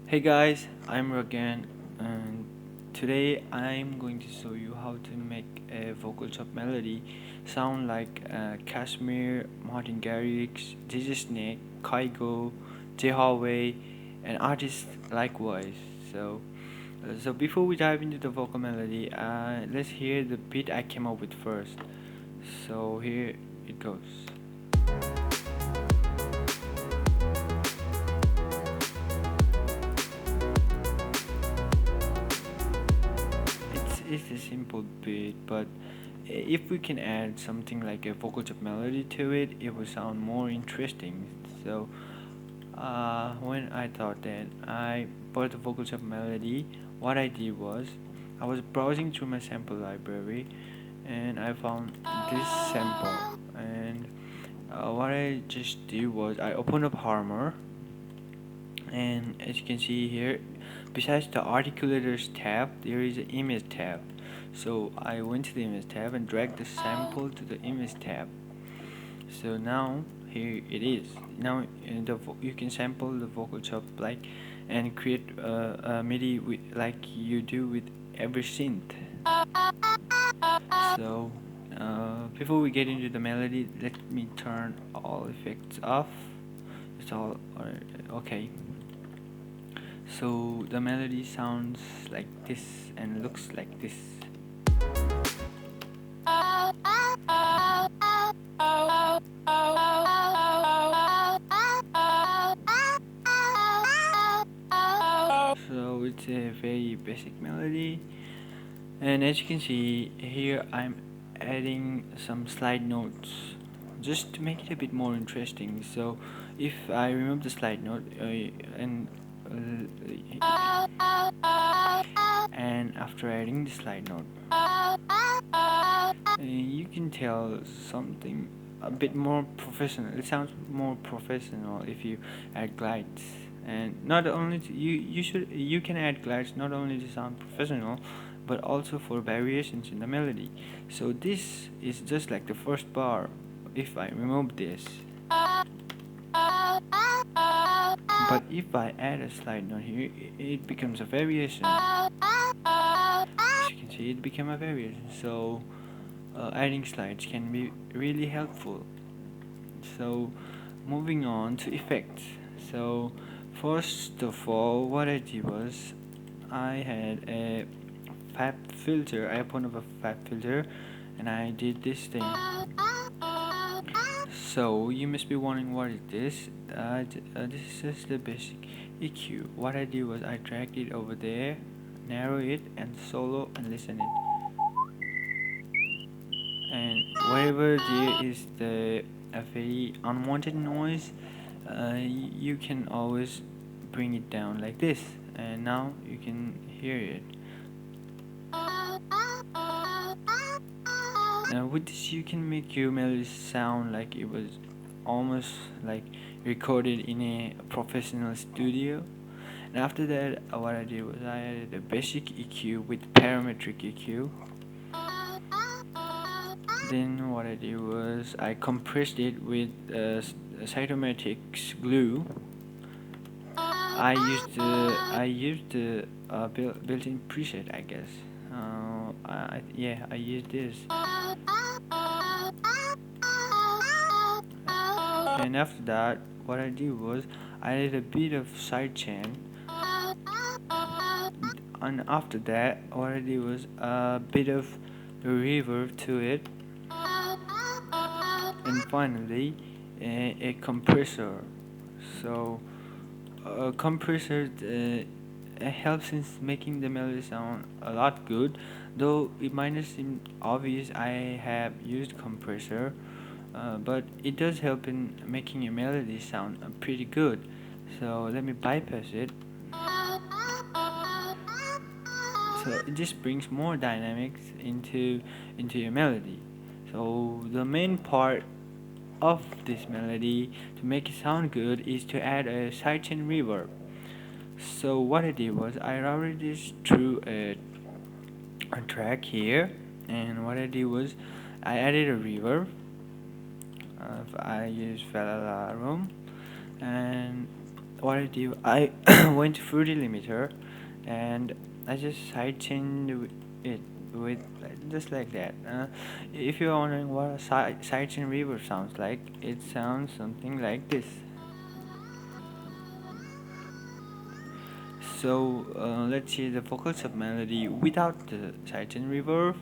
Hey guys, I'm Ragan, and today I'm going to show you how to make a vocal chop melody sound like Kashmir, Martin Garrix, DJ Snake, Kaigo, Jehaway, and artists likewise. So before we dive into the vocal melody, let's hear the beat I came up with first. So here it goes. It's a simple beat, but if we can add something like a vocal chop melody to it, it will sound more interesting. So when I thought that I bought the vocal chop melody, what I did was I was browsing through my sample library and I found this sample. And what I just did was I opened up Harmor, and as you can see here, besides the articulators tab, there is an image tab. So I went to the image tab and dragged the sample to the image tab. So now here it is. Now you can sample the vocal chop like and create a MIDI with, like you do with every synth. So before we get into the melody, let me turn all effects off. It's all okay. So the melody sounds like this and looks like this. So it's a very basic melody, and as you can see here, I'm adding some slide notes just to make it a bit more interesting. So if I remove the slide note and after adding the slide note, you can tell something a bit more professional. It sounds more professional if you add glides. And not only you can add glides not only to sound professional, but also for variations in the melody. So this is just like the first bar. If I remove this, but if I add a slide note here, it becomes a variation. As you can see, it became a variation. So adding slides can be really helpful. So moving on to effects. So first of all, what I did was I had a Fab filter. I opened up a Fab filter and I did this thing. So you must be wondering what is this? This is the basic EQ. What I did was I dragged it over there, narrow it, and solo and listen it. And wherever there is a very unwanted noise, you can always bring it down like this, and now you can hear it. Now with this you can make your melody sound like it was almost like recorded in a professional studio. And after that, what I did was I added a basic EQ with parametric EQ. Then what I did was I compressed it with cytomatics glue. I used the built-in preset, I guess. I used this. And after that, what I did was I did a bit of sidechain. And after that, what I did was a bit of reverb to it. And finally, a compressor. So a compressor helps in making the melody sound a lot good, though it might not seem obvious I have used compressor, but it does help in making your melody sound pretty good. So let me bypass it. So it just brings more dynamics into your melody. So the main part of this melody to make it sound good is to add a sidechain reverb. So what I did was I routed this through a track here, and what I did was I added a reverb. I used Valhallaroom, and what I do, I went to 30 limiter and I just sidechained it with just like that. If you're wondering what a sidechain reverb sounds like, it sounds something like this. So let's hear the vocal sub melody without the sidechain reverb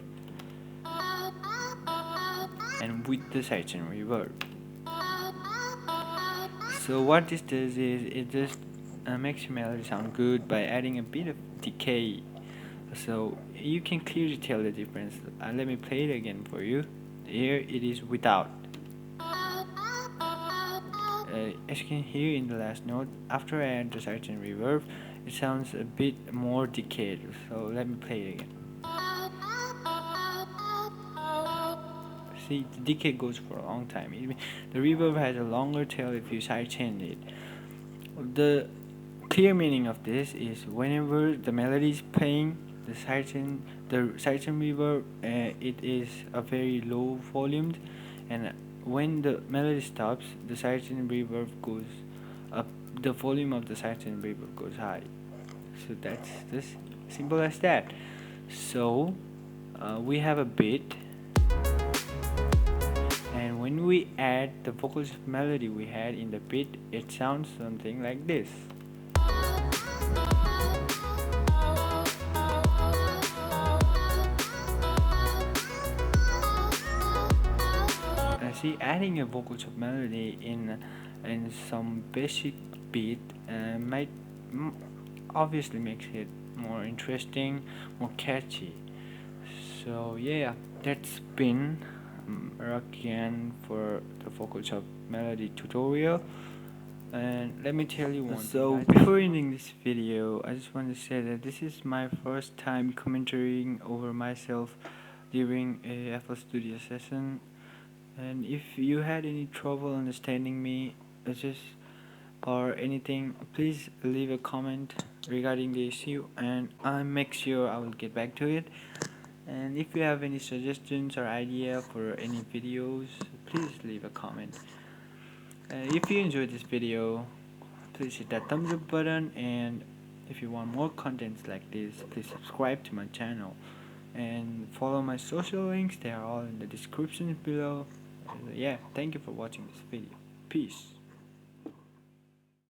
and with the sidechain reverb. So what this does is it just makes your melody sound good by adding a bit of decay. So you can clearly tell the difference. Let me play it again for you. Here it is without. As you can hear in the last note, after I add the sidechain reverb, it sounds a bit more decayed. So let me play it again. See, the decay goes for a long time. The reverb has a longer tail if you sidechain it. The clear meaning of this is whenever the melody is playing, the sidechain reverb, it is a very low volumed, and when the melody stops, the sidechain reverb goes up. The volume of the sidechain reverb goes high. So that's just simple as that. So we have a bit, and when we add the vocals melody we had in the bit, it sounds something like this. See, adding a vocal chop melody in some basic beat might obviously makes it more interesting, more catchy. So yeah, that's been Rakian for the vocal chop melody tutorial. And let me tell you one thing. Before ending this video, I just want to say that this is my first time commentating over myself during a FL Studio session. And if you had any trouble understanding me, or anything, please leave a comment regarding the issue, and I'll make sure I will get back to it. And if you have any suggestions or idea for any videos, please leave a comment. If you enjoyed this video, please hit that thumbs up button, and if you want more contents like this, please subscribe to my channel and follow my social links. They are all in the description below. Yeah, thank you for watching this video. Peace.